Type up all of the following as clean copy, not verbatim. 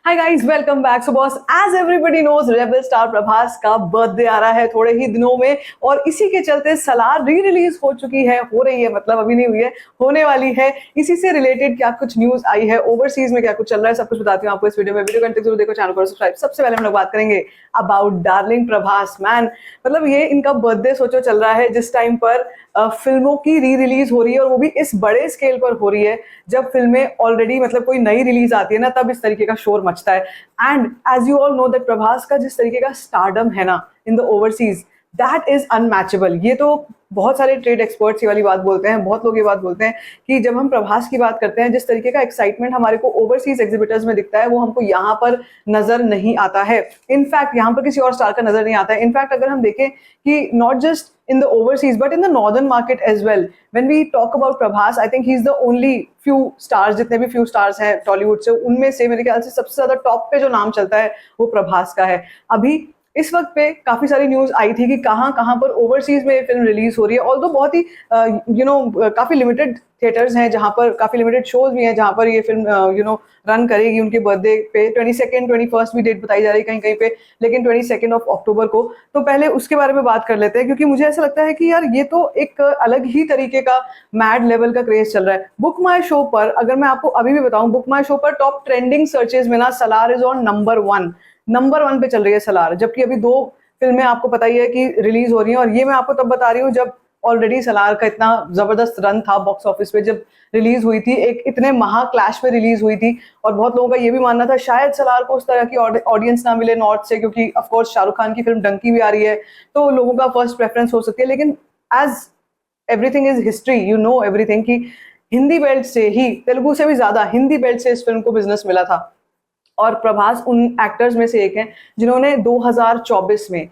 हाय guys, welcome back. So boss, as everybody knows, rebel star Prabhas का birthday आ रहा है थोड़े ही दिनों में, और इसी के चलते सलार री रिलीज हो चुकी है, हो रही है, मतलब अभी नहीं हुई है, होने वाली है। इसी से रिलेटेड क्या कुछ न्यूज आई है, ओवरसीज में क्या कुछ चल रहा है, सब कुछ बताती हूँ आपको इस वीडियो में। वीडियो कंटेंट जरूर देखो, चैनल को सब्सक्राइब। सबसे पहले हम लोग बात करेंगे अबाउट डार्लिंग प्रभास। मैन, मतलब ये इनका बर्थडे सोचो चल रहा है जिस टाइम पर फिल्मों की री रिलीज हो रही है, और वो भी इस बड़े स्केल पर हो रही है। जब फिल्में ऑलरेडी, मतलब कोई नई रिलीज आती है ना, तब इस तरीके का शोर मचता है। And as you all know that Prabhas का जिस तरीके का स्टारडम है ना in the overseas, that is unmatchable. ये तो बहुत सारे ट्रेड एक्सपर्ट्स ये वाली बात बोलते हैं, बहुत लोग ये बात बोलते हैं कि जब हम प्रभास की बात करते हैं, जिस तरीके का एक्साइटमेंट हमारे को ओवरसीज एग्जिबिटर्स में दिखता है, वो हमको यहाँ पर नजर नहीं आता है। इनफैक्ट यहाँ पर किसी और स्टार का नजर नहीं आता है। इनफैक्ट अगर हम देखें कि not just in the overseas but in the northern market as well, when we talk about Prabhas, I think he's the only few stars, जितने भी few stars हैं टॉलीवुड से, उनमें से मेरे ख्याल से सबसे ज्यादा टॉप पे जो नाम चलता है वो प्रभास का है। अभी इस वक्त पे काफी सारी न्यूज आई थी कि कहाँ कहाँ पर ओवरसीज में ये फिल्म रिलीज हो रही है, ऑल्दो बहुत ही काफी लिमिटेड थिएटर्स हैं जहाँ पर, काफी लिमिटेड शोज भी हैं जहाँ पर ये फिल्म रन करेगी उनके बर्थडे पे। 22nd 21st भी डेट बताई जा रही है कहीं कहीं पे, लेकिन 22 अक्टूबर को। तो पहले उसके बारे में बात कर लेते हैं, क्योंकि मुझे ऐसा लगता है कि यार ये तो एक अलग ही तरीके का मैड लेवल का क्रेज चल रहा है। बुक माई शो पर, अगर मैं आपको अभी भी बताऊं, बुक माई शो पर टॉप ट्रेंडिंग सर्चेज में ना सलार इज ऑन नंबर 1 पे चल रही है सलार। जबकि अभी 2 फिल्में आपको पता ही है कि रिलीज हो रही हैं, और ये मैं आपको तब बता रही हूँ जब ऑलरेडी सलार का इतना जबरदस्त रन था बॉक्स ऑफिस पे। जब रिलीज हुई थी, एक इतने महा क्लैश में रिलीज हुई थी, और बहुत लोगों का ये भी मानना था शायद सलार को उस तरह की ऑडियंस ना मिले नॉर्थ से, क्योंकि ऑफ कोर्स शाहरुख खान की फिल्म डंकी भी आ रही है, तो लोगों का फर्स्ट प्रेफरेंस हो सकती है। लेकिन as everything is history, you know everything, कि हिंदी बेल्ट से ही, तेलुगु से भी ज्यादा हिंदी बेल्ट से इस फिल्म को बिजनेस मिला था। और प्रभास उन एक्टर्स में से एक हैं जिन्होंने 2024 में,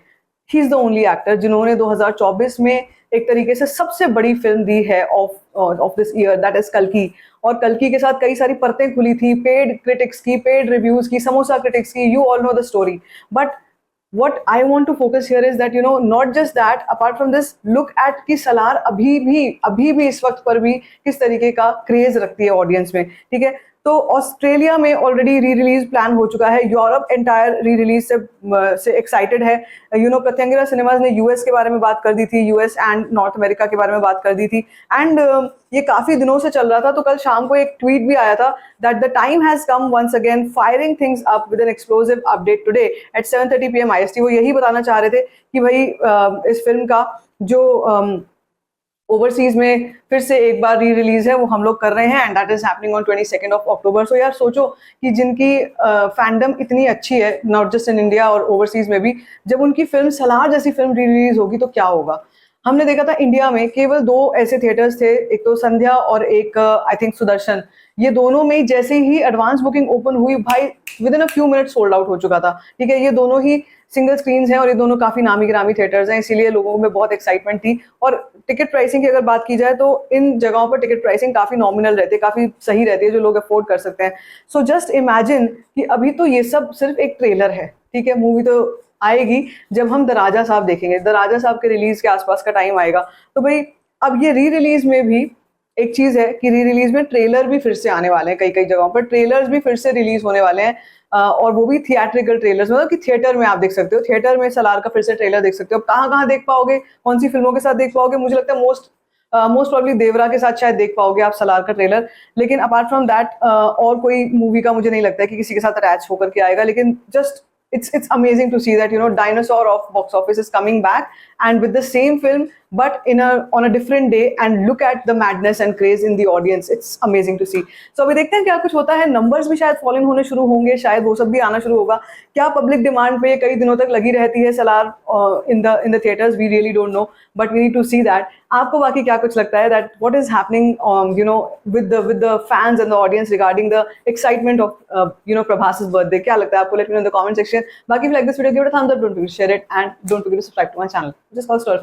he is the only actor जिन्होंने 2024 में एक तरीके से सबसे बड़ी फिल्म दी है of this year, that is कल्कि। और कल्कि के साथ कई सारी परतें खुली थी, पेड क्रिटिक्स की, पेड रिव्यूज की, समोसा क्रिटिक्स की, you all know the story. But what I want to focus here is that, you know, not just that, apart from this, look at कि सलार अभी भी इस वक्त पर भी किस तरीके का क्रेज रखती है ऑडियंस में। ठीक है, तो ऑस्ट्रेलिया में ऑलरेडी री रिलीज प्लान हो चुका है, यूरोप एंटायर री रिलीज से एक्साइटेड है। यू नो, प्रत्यंगिरा सिनेमाज ने यूएस के बारे में बात कर दी थी, यूएस एंड नॉर्थ अमेरिका के बारे में बात कर दी थी। एंड ये काफी दिनों से चल रहा था, तो कल शाम को एक ट्वीट भी आया था that the time has come once again, firing things up with an explosive update today at 7:30 PM IST। वो यही बताना चाह रहे थे कि भाई इस फिल्म का जो ओवरसीज में फिर से एक बार री रिलीज है वो हम लोग कर रहे हैं, and that is happening on 22 अक्टूबर। सो यार सोचो कि जिनकी फैंडम इतनी अच्छी है, नॉट जस्ट इन इंडिया और ओवरसीज में भी, जब उनकी फिल्म सलार जैसी फिल्म री रिलीज होगी तो क्या होगा। हमने देखा था इंडिया में केवल 2 ऐसे थिएटर्स थे, एक तो संध्या और एक आई थिंक सुदर्शन। ये दोनों में जैसे ही एडवांस बुकिंग ओपन हुई, भाई with in a few minute sold out हो चुका था। ठीक है, ये दोनों ही सिंगल स्क्रीन्स हैं और ये दोनों काफी नामी गिरामी थिएटर्स हैं, इसीलिए लोगों में बहुत एक्साइटमेंट थी। और टिकट प्राइसिंग की अगर बात की जाए तो इन जगहों पर टिकट प्राइसिंग काफी नॉमिनल रहती है, काफी सही रहती है, जो लोग अफोर्ड कर सकते हैं। सो जस्ट इमेजिन कि अभी तो ये सब सिर्फ एक ट्रेलर है। ठीक है, मूवी तो आएगी जब हम द राजा साहब देखेंगे, द राजा साहब के रिलीज के आसपास का टाइम आएगा। तो भाई अब ये री रिलीज में भी एक चीज है कि री रिलीज में ट्रेलर भी फिर से आने वाले हैं, कई कई जगहों पर ट्रेलर्स भी फिर से रिलीज होने वाले हैं, और वो भी थिएट्रिकल ट्रेलर्स, मतलब कि थिएटर में आप देख सकते हो, थिएटर में सलार का फिर से ट्रेलर देख सकते हो। कहाँ कहाँ देख पाओगे, कौन सी फिल्मों के साथ देख पाओगे, मुझे लगता है मोस्ट प्रॉब्ली देवरा के साथ शायद देख पाओगे आप सलार का ट्रेलर। लेकिन अपार्ट फ्रॉम दैट और कोई मूवी का मुझे नहीं लगता है कि किसी के साथ अटैच होकर के आएगा। लेकिन just it's amazing to see that, you know, dinosaur of box office is coming back, and with the same film but on a different day, and look at the madness and craze in the audience. It's amazing to see. So अभी देखते हैं क्या कुछ होता है। Numbers भी शायद fall in होने शुरू होंगे, शायद वो सब भी आना शुरू होगा। क्या पब्लिक डिमांड पे कई दिनों तक लगी रहती है Salaar in the theatres, we really don't know, but we need to see that. आपको बाकी क्या कुछ लगता है that what is happening you know with the fans and the audience regarding the excitement of you know Prabhas's birthday? क्या लगता है आपको? Let me know in the comment section. बाकी if you like this video, give it a thumbs up, don't forget to share it, and don't forget to subscribe to my channel, which is called Story